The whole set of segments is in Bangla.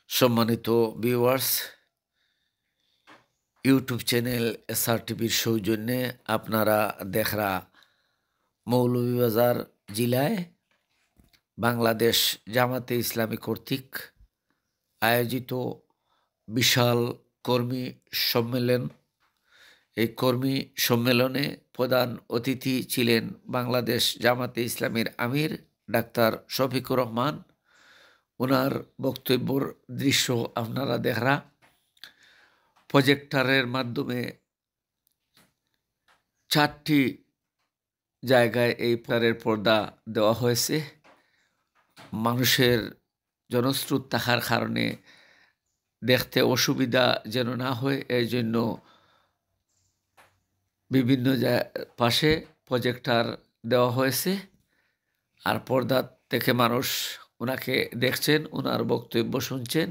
সম্মানিত ভিউয়ার্স, ইউটিউব চ্যানেল এসআর টিভির সৌজন্যে আপনারা দেখরা মৌলভীবাজার জেলায় বাংলাদেশ জামাতে ইসলামী কর্তৃক আয়োজিত বিশাল কর্মী সম্মেলন। এই কর্মী সম্মেলনে প্রধান অতিথি ছিলেন বাংলাদেশ জামাতে ইসলামীর আমির ডাক্তার শফিকুর রহমান। ওনার বক্তব্যর দৃশ্য আপনারা দেখরা। প্রজেক্টরের মাধ্যমে 4টি জায়গায় এই প্রকারের পর্দা দেওয়া হয়েছে। মানুষের জনস্রোত থাকার কারণে দেখতে অসুবিধা যেন না হয়, এর জন্য বিভিন্ন পাশে প্রজেক্টর দেওয়া হয়েছে। আর পর্দা থেকে মানুষ ওনাকে দেখছেন, ওনার বক্তব্য শুনছেন।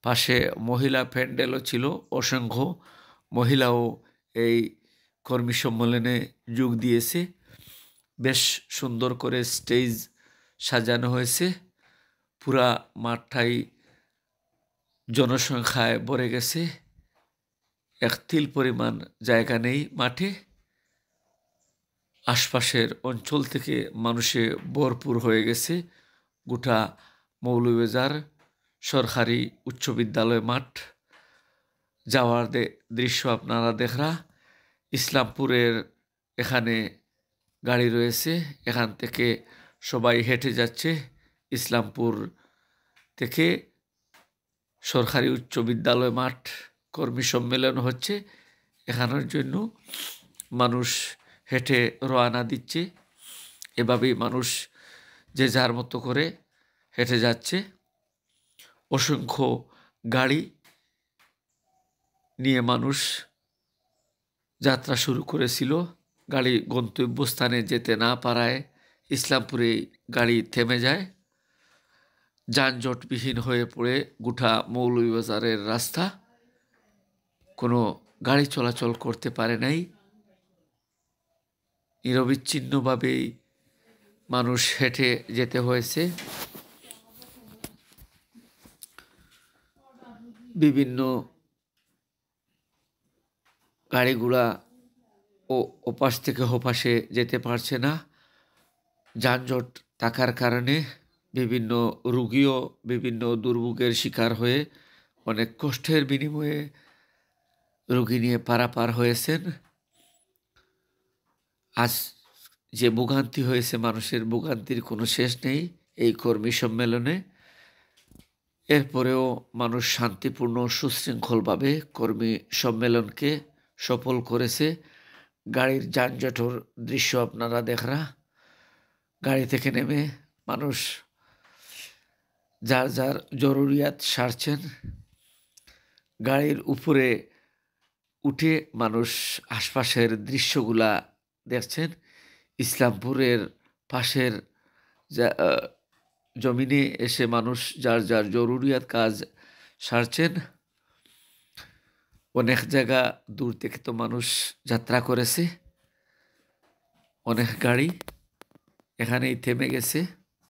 পাশে মহিলা প্যান্ডেলও ছিল, অসংখ্য মহিলাও এই কর্মী সম্মেলনে যোগ দিয়েছে। বেশ সুন্দর করে স্টেজ সাজানো হয়েছে। পুরা মাঠটাই জনসংখ্যায় ভরে গেছে। এক তিল পরিমাণ জায়গা নেই মাঠে। আশপাশের অঞ্চল থেকে মানুষে ভরপুর হয়ে গেছে। গোটা মৌলভীবাজার সরকারি উচ্চ বিদ্যালয় মাঠ যাওয়ার দৃশ্য আপনারা দেখরা। ইসলামপুরের এখানে গাড়ি রয়েছে, এখান থেকে সবাই হেঁটে যাচ্ছে। ইসলামপুর থেকে সরকারি উচ্চ বিদ্যালয় মাঠ কর্মী সম্মেলন হচ্ছে, এখানের জন্য মানুষ হেঁটে রওনা দিচ্ছে। এভাবেই মানুষ যে যার মতো করে হেঁটে যাচ্ছে। অসংখ্য গাড়ি নিয়ে মানুষ যাত্রা শুরু করেছিল। গাড়ি গন্তব্যস্থানে যেতে না পারায় ইসলামপুরে গাড়ি থেমে যায়। যানজটবিহীন হয়ে পড়ে গোটা মৌলভীবাজারের রাস্তা, কোনো গাড়ি চলাচল করতে পারে নাই। নিরবিচ্ছিন্নভাবেই মানুষ হেঁটে যেতে হয়েছে। বিভিন্ন গাড়িগুলা ওপাশ থেকে ওপাশে যেতে পারছে না। যানজট থাকার কারণে বিভিন্ন রোগীও বিভিন্ন দুর্ভোগের শিকার হয়ে অনেক কষ্টের বিনিময়ে রোগী নিয়ে পারাপার হয়েছেন। আজ যে ভোগান্তি হয়েছে, মানুষের ভোগান্তির কোনো শেষ নেই এই কর্মী সম্মেলনে। এরপরেও মানুষ শান্তিপূর্ণ সুশৃঙ্খলভাবে কর্মী সম্মেলনকে সফল করেছে। গাড়ির যানজটের দৃশ্য আপনারা দেখরা। গাড়ি থেকে নেমে মানুষ যার যার জরুরিয়াত সারছেন। গাড়ির উপরে উঠে মানুষ আশপাশের দৃশ্যগুলা দেখছেন। ইসলামপুরের পাশের জমিনে এসে মানুষ যার যার জরুরিয়াত কাজ সারছেন। অনেক জায়গা দূর থেকে তো মানুষ যাত্রা করেছে। অনেক গাড়ি এখানেই থেমে গেছে।